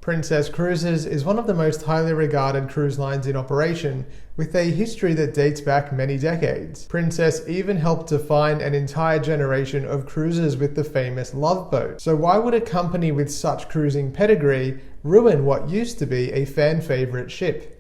Princess Cruises is one of the most highly regarded cruise lines in operation, with a history that dates back many decades. Princess even helped define an entire generation of cruisers with the famous Love Boat. So why would a company with such cruising pedigree ruin what used to be a fan favorite ship?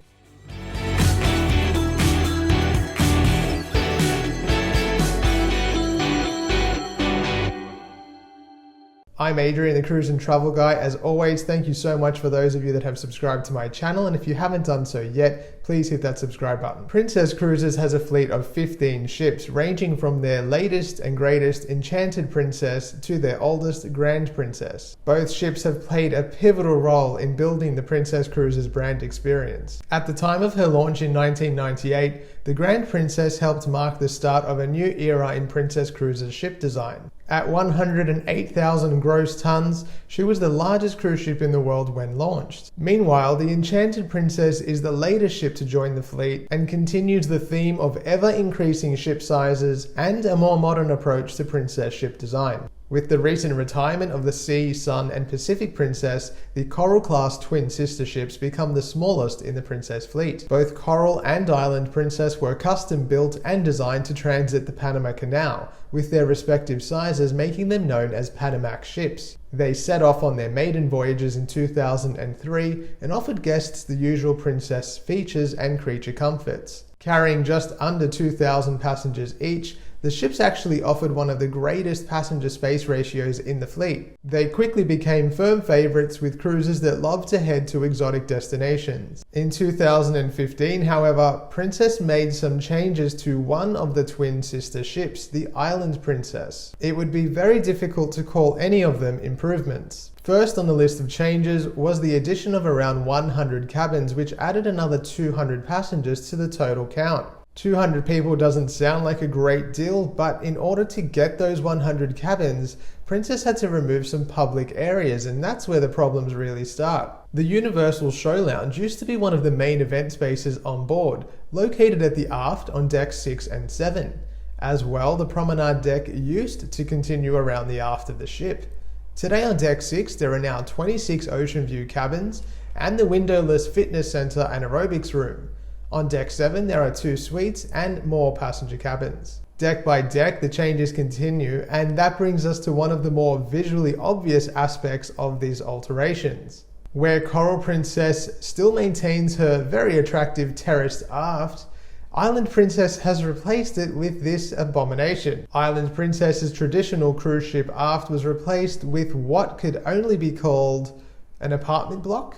I'm Adrian, the Cruise and Travel Guy. As always, thank you so much for those of you that have subscribed to my channel, and if you haven't done so yet, please hit that subscribe button. Princess Cruises has a fleet of 15 ships, ranging from their latest and greatest Enchanted Princess to their oldest Grand Princess. Both ships have played a pivotal role in building the Princess Cruises brand experience. At the time of her launch in 1998, the Grand Princess helped mark the start of a new era in Princess Cruises ship design. At 108,000 gross tons, she was the largest cruise ship in the world when launched. Meanwhile, the Enchanted Princess is the latest ship to join the fleet and continues the theme of ever-increasing ship sizes and a more modern approach to princess ship design. With the recent retirement of the Sea, Sun, and Pacific Princess, the Coral-class twin sister ships become the smallest in the Princess fleet. Both Coral and Island Princess were custom-built and designed to transit the Panama Canal, with their respective sizes making them known as Panamax ships. They set off on their maiden voyages in 2003 and offered guests the usual Princess features and creature comforts. Carrying just under 2,000 passengers each, the ships actually offered one of the greatest passenger space ratios in the fleet. They quickly became firm favorites with cruisers that love to head to exotic destinations. In 2015, however, Princess made some changes to one of the twin sister ships, the Island Princess. It would be very difficult to call any of them improvements. First on the list of changes was the addition of around 100 cabins, which added another 200 passengers to the total count. 200 people doesn't sound like a great deal, but in order to get those 100 cabins, Princess had to remove some public areas, and that's where the problems really start. The Universal Show Lounge used to be one of the main event spaces on board, located at the aft on decks 6 and 7. As well, the promenade deck used to continue around the aft of the ship. Today on deck 6, there are now 26 ocean view cabins and the windowless fitness center and aerobics room. On deck 7, there are 2 suites and more passenger cabins. Deck by deck, the changes continue, and that brings us to one of the more visually obvious aspects of these alterations. Where Coral Princess still maintains her very attractive terraced aft, Island Princess has replaced it with this abomination. Island Princess's traditional cruise ship aft was replaced with what could only be called an apartment block.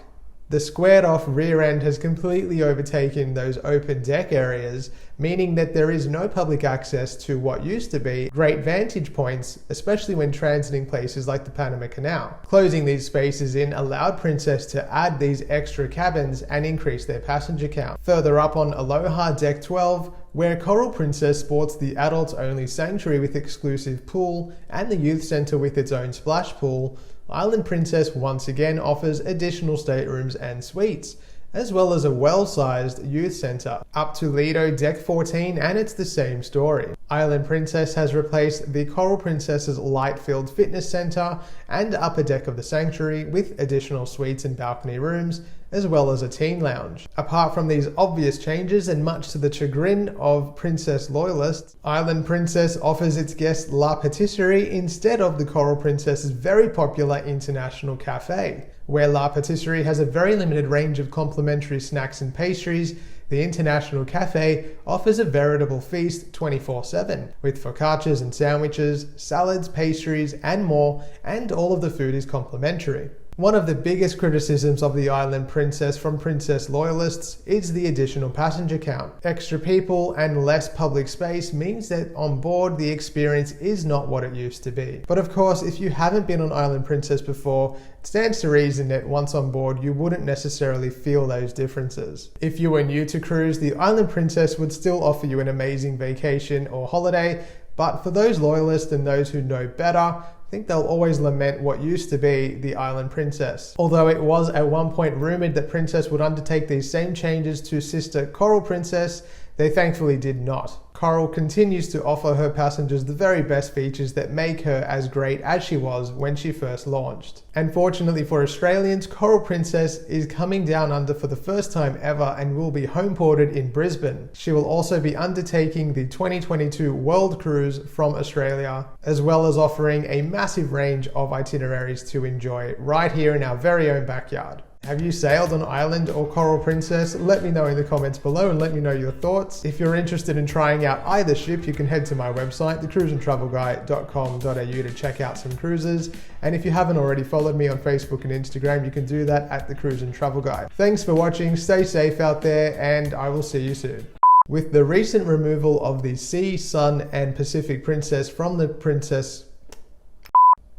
The squared off rear end has completely overtaken those open deck areas, meaning that there is no public access to what used to be great vantage points, especially when transiting places like the Panama Canal. Closing these spaces in allowed Princess to add these extra cabins and increase their passenger count. Further up on Aloha Deck 12, where Coral Princess sports the adults-only sanctuary with exclusive pool and the youth center with its own splash pool, Island Princess once again offers additional staterooms and suites, as well as a well-sized youth center. Up to Lido Deck 14, and it's the same story. Island Princess has replaced the Coral Princess's light-filled fitness center and upper deck of the sanctuary with additional suites and balcony rooms, as well as a teen lounge. Apart from these obvious changes, and much to the chagrin of Princess loyalists, Island Princess offers its guests La Patisserie instead of the Coral Princess's very popular International Cafe. Where La Patisserie has a very limited range of complimentary snacks and pastries, the International Cafe offers a veritable feast 24/7, with focaccias and sandwiches, salads, pastries, and more, and all of the food is complimentary. One of the biggest criticisms of the Island Princess from Princess loyalists is the additional passenger count. Extra people and less public space means that on board the experience is not what it used to be. But of course, if you haven't been on Island Princess before, it stands to reason that once on board you wouldn't necessarily feel those differences. If you were new to cruise, the Island Princess would still offer you an amazing vacation or holiday, but for those loyalists and those who know better, I think they'll always lament what used to be the Island Princess. Although it was at one point rumored that Princess would undertake these same changes to sister Coral Princess, they thankfully did not. Coral continues to offer her passengers the very best features that make her as great as she was when she first launched. And fortunately for Australians, Coral Princess is coming down under for the first time ever and will be home ported in Brisbane. She will also be undertaking the 2022 World Cruise from Australia, as well as offering a massive range of itineraries to enjoy right here in our very own backyard. Have you sailed on Island or Coral Princess? Let me know in the comments below and let me know your thoughts. If you're interested in trying out either ship, you can head to my website, thecruiseandtravelguy.com.au, to check out some cruises. And if you haven't already followed me on Facebook and Instagram, you can do that at The Cruise and Travel Guy. Thanks for watching, stay safe out there, and I will see you soon. With the recent removal of the Sea, Sun, and Pacific Princess from the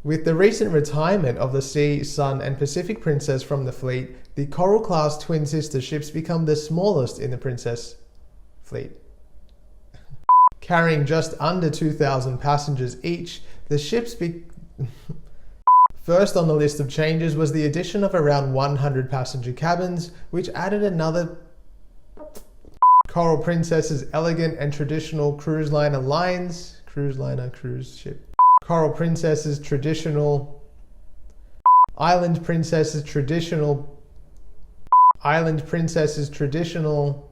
With the recent retirement of the Sea, Sun, and Pacific Princess from the fleet, the Coral-class twin sister ships become the smallest in the Princess fleet. Carrying just under 2,000 passengers each, the ships First on the list of changes was the addition of around 100 passenger cabins, which added another Coral Princess's elegant and traditional cruise ship. Coral Princess's traditional Island Princess's traditional